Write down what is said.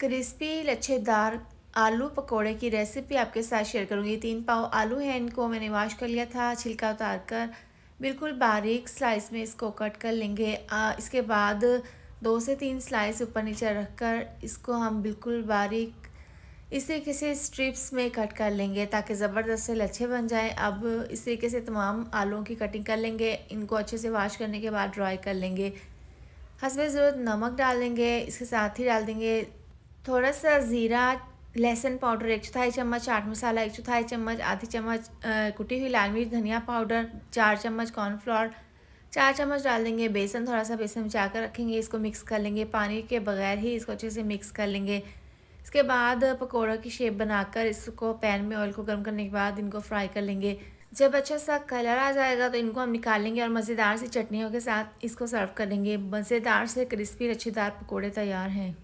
Crispy लच्छेदार आलू पकोड़े की रेसिपी आपके साथ शेयर करूँगी। 3 पाव आलू हैं, इनको मैंने वॉश कर लिया था, छिलका उतार कर बिल्कुल बारीक स्लाइस में इसको कट कर लेंगे। इसके बाद 2 से 3 स्लाइस ऊपर नीचे रख कर इसको हम बिल्कुल बारीक इस तरीके से स्ट्रिप्स में कट कर लेंगे ताकि ज़बरदस्त से लच्छे बन जाएँ। अब इस तरीके से तमाम आलूओं की कटिंग कर लेंगे। इनको अच्छे से वॉश करने के बाद ड्राई कर लेंगे। हस्बे ज़रूरत नमक डाल देंगे, इसके साथ ही डाल देंगे थोड़ा-सा ज़ीरा, लहसुन पाउडर 1 चौथाई चम्मच, चाट मसाला 1 चौथाई चम्मच, आधी चम्मच कुटी हुई लाल मिर्च, धनिया पाउडर, 4 चम्मच कॉर्नफ्लोर, 4 चम्मच डाल देंगे बेसन, थोड़ा-सा बेसन मिला कर रखेंगे, इसको मिक्स कर लेंगे, पानी के बगैर ही इसको अच्छे से मिक्स कर लेंगे। इसके बाद पकौड़ों की शेप बनाकर इसको पैन में ऑयल को गर्म करने के बाद इनको फ्राई कर लेंगे। जब अच्छा सा कलर आ जाएगा तो इनको हम निकाल लेंगे और मज़ेदार सी चटनियों के साथ इसको सर्व कर लेंगे। मज़ेदार से क्रिस्पी लच्छेदार पकौड़े तैयार हैं।